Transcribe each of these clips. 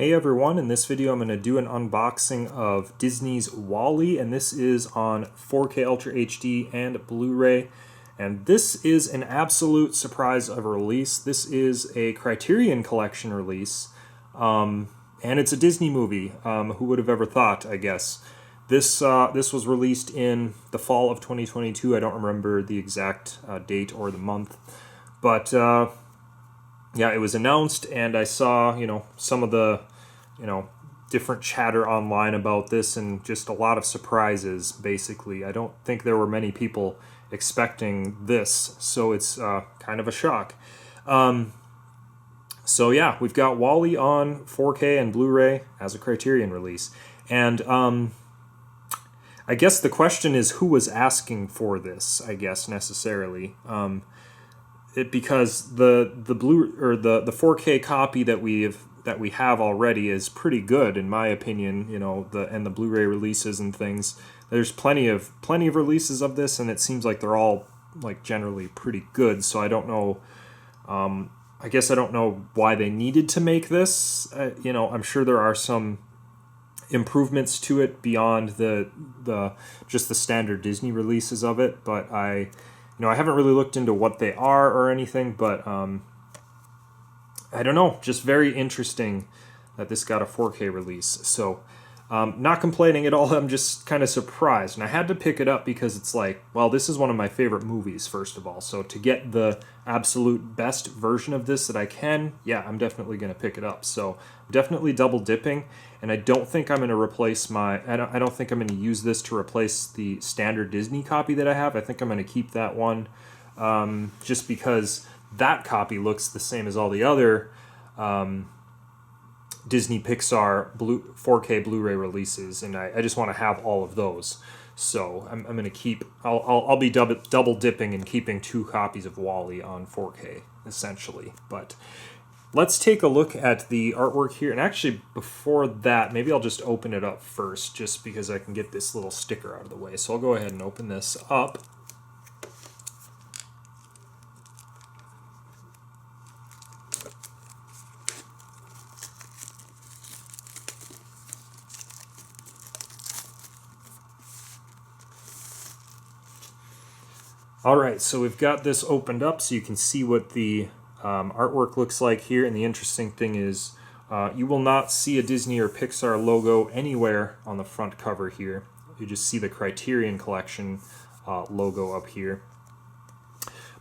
Hey everyone, in this video I'm going to do an unboxing of Disney's WALL-E, and this is on 4K Ultra HD and Blu-ray. And this is an absolute surprise of a release. This is a Criterion Collection release, and it's a Disney movie. Who would have ever thought, I guess. This was released in the fall of 2022. I don't remember the exact date or the month, but yeah, it was announced, and I saw, some of the, different chatter online about this, and just a lot of surprises, basically. I don't think there were many people expecting this, so it's kind of a shock. So yeah, we've got WALL-E on 4K and Blu-ray as a Criterion release, and I guess the question is who was asking for this, I guess, necessarily. Because the 4K copy that we have already is pretty good, in my opinion. The Blu-ray releases and things. There's plenty of releases of this, and it seems like they're all generally pretty good. So I don't know. I guess I don't know why they needed to make this. I'm sure there are some improvements to it beyond just the standard Disney releases of it, but I haven't really looked into what they are or anything, but I don't know. Just very interesting that this got a 4K release. So, not complaining at all. I'm just kind of surprised. And I had to pick it up because it's this is one of my favorite movies, first of all. So to get the absolute best version of this that I can, yeah, I'm definitely going to pick it up. So I'm definitely double dipping. And I don't think I'm going to replace I don't think I'm going to use this to replace the standard Disney copy that I have. I think I'm going to keep that one, just because that copy looks the same as all the other Disney Pixar 4K Blu-ray releases, and I just want to have all of those. So I'm going to keep. I'll be double dipping and keeping 2 copies of WALL-E on 4K essentially, but. Let's take a look at the artwork here. And actually, before that, maybe I'll just open it up first, just because I can get this little sticker out of the way. So I'll go ahead and open this up. All right, so we've got this opened up so you can see what the artwork looks like here, and the interesting thing is you will not see a Disney or Pixar logo anywhere on the front cover here. You just see the Criterion Collection logo up here.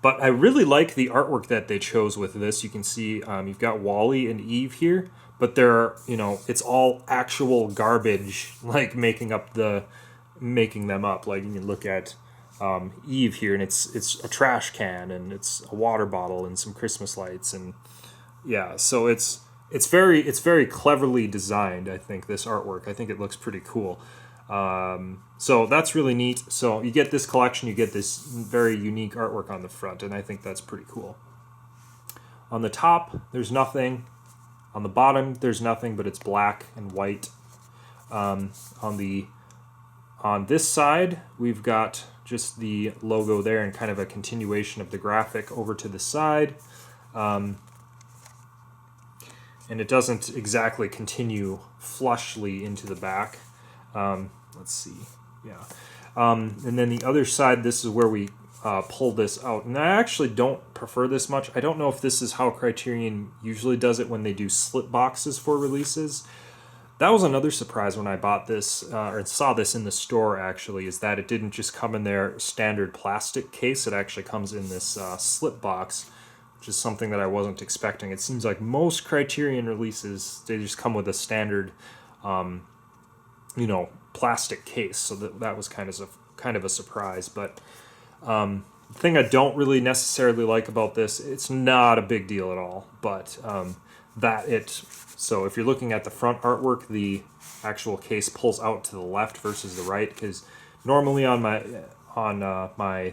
But I really like the artwork that they chose with this. You can see you've got WALL-E and Eve here, but they're it's all actual garbage, making them up. You can look at Eve here, and it's a trash can, and it's a water bottle, and some Christmas lights, and yeah, so it's very cleverly designed. I think this artwork, I think it looks pretty cool. So that's really neat. So you get this collection, you get this very unique artwork on the front, and I think that's pretty cool. On the top, there's nothing. On the bottom, there's nothing, but it's black and white. On this side, we've got just the logo there and kind of a continuation of the graphic over to the side. And it doesn't exactly continue flushly into the back. Let's see. Yeah. And then the other side, this is where we pull this out. And I actually don't prefer this much. I don't know if this is how Criterion usually does it when they do slip boxes for releases. That was another surprise when I bought this, or saw this in the store, actually, is that it didn't just come in their standard plastic case. It actually comes in this slip box, which is something that I wasn't expecting. It seems like most Criterion releases, they just come with a standard, plastic case. So that was kind of a surprise. But the thing I don't really necessarily like about this, it's not a big deal at all, but so if you're looking at the front artwork, the actual case pulls out to the left versus the right, because normally on my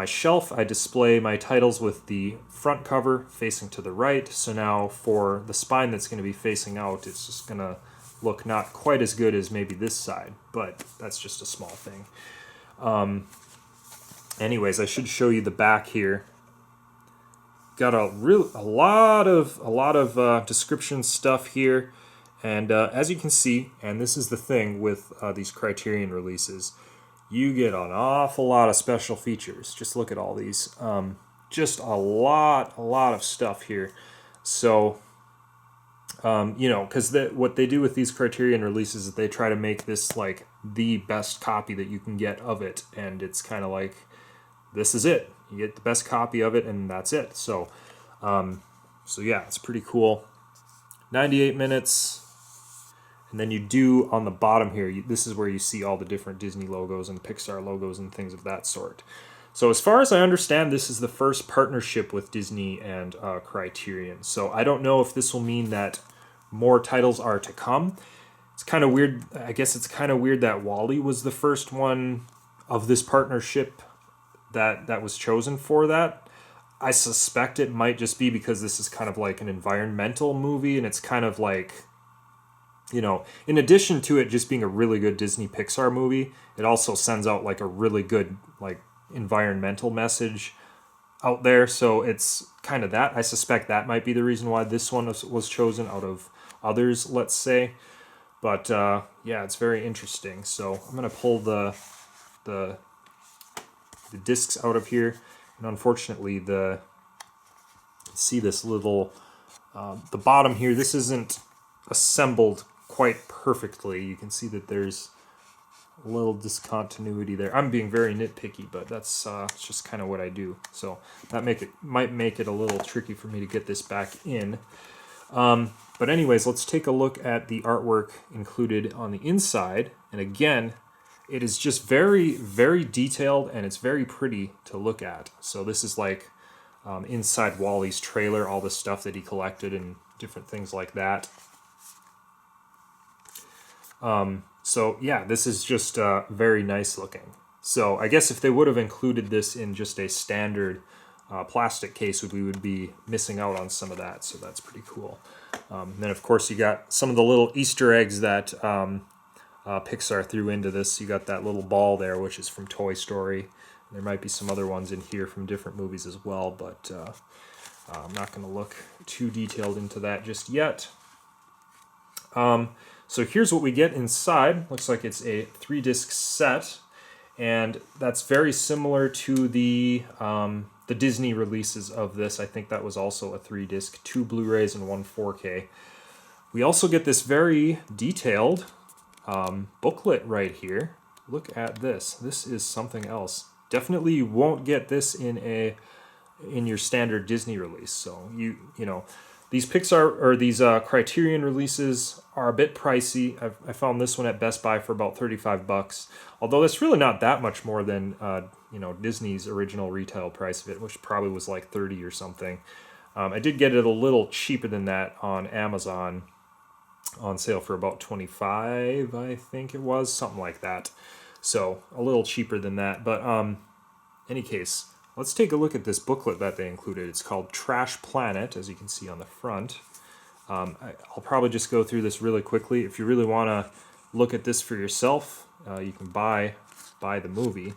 shelf I display my titles with the front cover facing to the right. So now for the spine that's going to be facing out, it's just going to look not quite as good as maybe this side, but that's just a small thing. Anyways, I should show you the back here. Got a lot of description stuff here. And as you can see, and this is the thing with these Criterion releases, you get an awful lot of special features. Just look at all these. Just a lot of stuff here. So, you know, because what they do with these Criterion releases is they try to make this like the best copy that you can get of it. And it's kind of like, this is it. You get the best copy of it and that's it. So, so yeah, it's pretty cool. 98 minutes. And then you do on the bottom here, this is where you see all the different Disney logos and Pixar logos and things of that sort. So as far as I understand, this is the first partnership with Disney and Criterion. So I don't know if this will mean that more titles are to come. It's kind of weird. I guess it's kind of weird that WALL-E was the first one of this partnership that was chosen for that. I suspect it might just be because this is kind of like an environmental movie, and it's kind of like, you know, in addition to it just being a really good Disney Pixar movie, it also sends out like a really good like environmental message out there. So it's kind of that. I suspect that might be the reason why this one was chosen out of others, let's say. But yeah, it's very interesting. So I'm gonna pull the discs out of here, and unfortunately see this little the bottom here, this isn't assembled quite perfectly. You can see that there's a little discontinuity there. I'm being very nitpicky, but that's it's just kind of what I do. So that might make it a little tricky for me to get this back in. But anyways, let's take a look at the artwork included on the inside. And again, it is just very, very detailed, and it's very pretty to look at. So this is like inside WALL-E's trailer, all the stuff that he collected and different things like that. So yeah, this is just very nice looking. So I guess if they would have included this in just a standard plastic case, we would be missing out on some of that. So that's pretty cool. Then of course you got some of the little Easter eggs that Pixar threw into this. You got that little ball there, which is from Toy Story. There might be some other ones in here from different movies as well, but I'm not going to look too detailed into that just yet. So here's what we get inside. Looks like it's a 3-disc set, and that's very similar to the Disney releases of this. I think that was also a 3-disc, 2 Blu-rays and 1 4K. We also get this very detailed booklet right here. Look at this. This is something else. Definitely you won't get this in your standard Disney release. So you know, these Pixar or these Criterion releases are a bit pricey. I found this one at Best Buy for about $35, although it's really not that much more than you know, Disney's original retail price of it, which probably was like $30 or something. I did get it a little cheaper than that on Amazon on sale for about $25, I think it was, something like that. So a little cheaper than that. But any case, let's take a look at this booklet that they included. It's called Trash Planet, as you can see on the front. I'll probably just go through this really quickly. If you really want to look at this for yourself, you can buy the movie.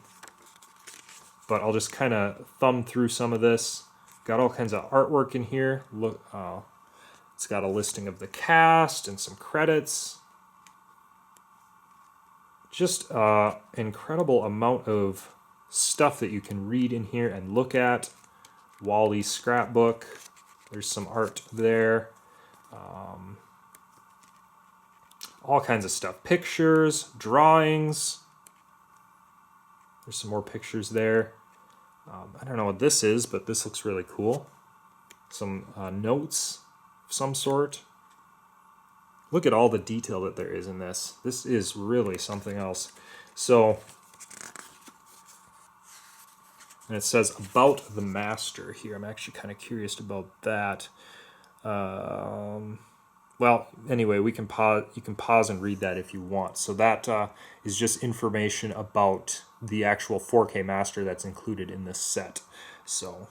But I'll just kind of thumb through some of this. Got all kinds of artwork in here. Look, it's got a listing of the cast and some credits. Just incredible amount of stuff that you can read in here and look at. WALL-E scrapbook. There's some art there. All kinds of stuff. Pictures, drawings. There's some more pictures there. I don't know what this is, but this looks really cool. Some notes of some sort. Look at all the detail that there is in this. This is really something else. So, and it says about the master here. I'm actually kind of curious about that. Well, anyway, we can pause. You can pause and read that if you want. So that is just information about the actual 4K master that's included in this set. So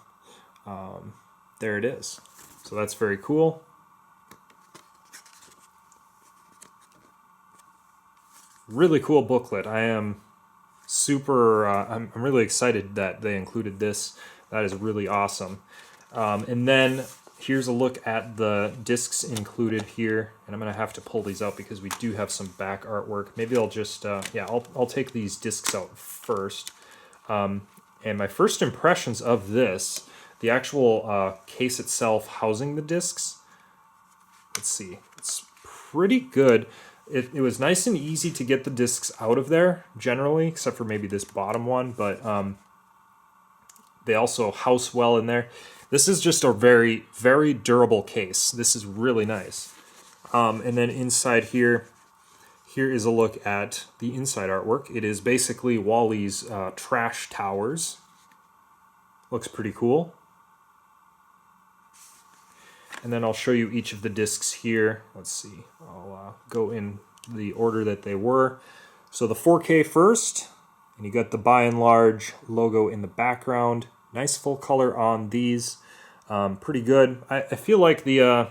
there it is. So that's very cool. Really cool booklet. I am super. I'm really excited that they included this. That is really awesome. And then here's a look at the discs included here, and I'm gonna have to pull these out because we do have some back artwork. Maybe I'll just I'll take these discs out first. And my first impressions of this, the actual case itself housing the discs, let's see, it's pretty good. It was nice and easy to get the discs out of there generally, except for maybe this bottom one, but they also house well in there. This is just a very, very durable case. This is really nice. And then inside here is a look at the inside artwork. It is basically Wally's trash towers. Looks pretty cool. And then I'll show you each of the discs here. Let's see. I'll go in the order that they were. So the 4K first, and you got the By and Large logo in the background. Nice full color on these. Pretty good. I feel like the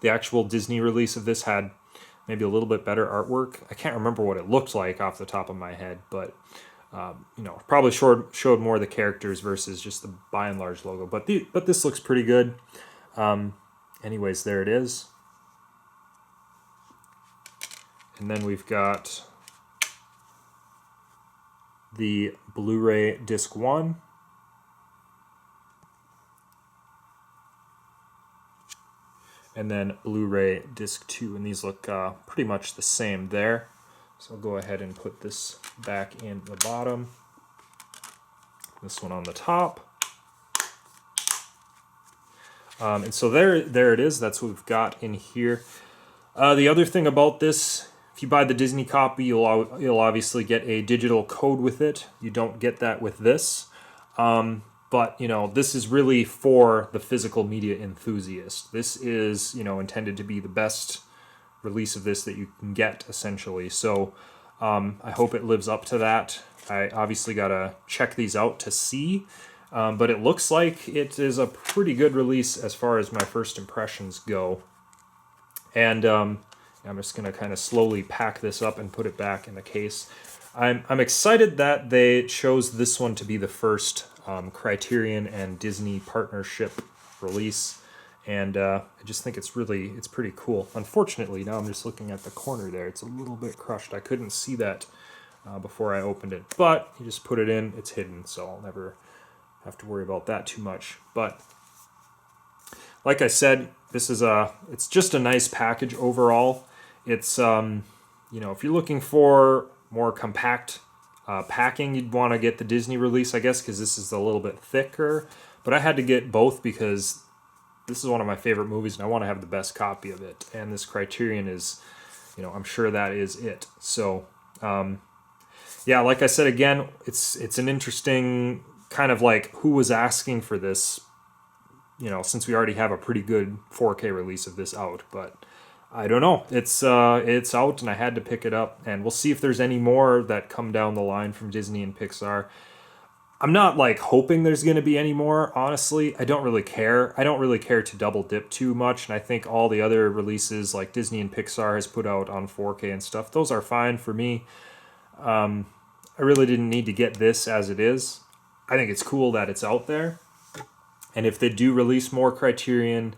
actual Disney release of this had maybe a little bit better artwork. I can't remember what it looked like off the top of my head, but you know, probably showed more of the characters versus just the By and Large logo. But this looks pretty good. Anyways, there it is. And then we've got the Blu-ray Disc 1. And then Blu-ray Disc 2, and these look pretty much the same there. So I'll go ahead and put this back in the bottom. This one on the top. And so there it is. That's what we've got in here. The other thing about this, if you buy the Disney copy, you'll obviously get a digital code with it. You don't get that with this. But, you know, this is really for the physical media enthusiast. This is, you know, intended to be the best release of this that you can get, essentially. So I hope it lives up to that. I obviously got to check these out to see. But it looks like it is a pretty good release as far as my first impressions go. And I'm just going to kind of slowly pack this up and put it back in the case. I'm excited that they chose this one to be the first Criterion and Disney partnership release, and I just think it's pretty cool. Unfortunately, now I'm just looking at the corner there. It's a little bit crushed. I couldn't see that before I opened it, but you just put it in. It's hidden, so I'll never have to worry about that too much. But like I said, it's just a nice package overall. It's you know, if you're looking for more compact packing, you'd want to get the Disney release, I guess, because this is a little bit thicker. But I had to get both because this is one of my favorite movies, and I want to have the best copy of it. And this Criterion is, you know, I'm sure that is it. So, yeah, like I said, again, it's an interesting kind of like who was asking for this, you know, since we already have a pretty good 4K release of this out. But I don't know. It's out, and I had to pick it up, and we'll see if there's any more that come down the line from Disney and Pixar. I'm not like hoping there's going to be any more, honestly. I don't really care. I don't really care to double dip too much, and I think all the other releases like Disney and Pixar has put out on 4K and stuff, those are fine for me. I really didn't need to get this as it is. I think it's cool that it's out there, and if they do release more Criterion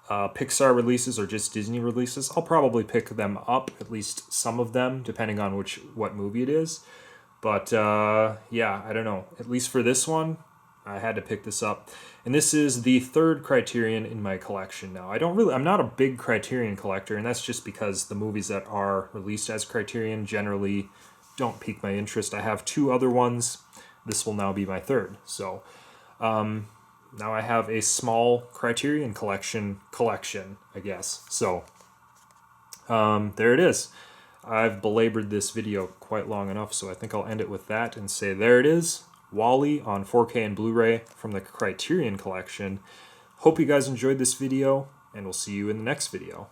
Pixar releases or just Disney releases, I'll probably pick them up, at least some of them, depending on what movie it is. But yeah, I don't know. At least for this one, I had to pick this up. And this is the third Criterion in my collection now. I'm not a big Criterion collector, and that's just because the movies that are released as Criterion generally don't pique my interest. I have two other ones. This will now be my third. So, now I have a small Criterion collection, I guess. So, there it is. I've belabored this video quite long enough, so I think I'll end it with that and say there it is. Wall-E on 4K and Blu-ray from the Criterion Collection. Hope you guys enjoyed this video, and we'll see you in the next video.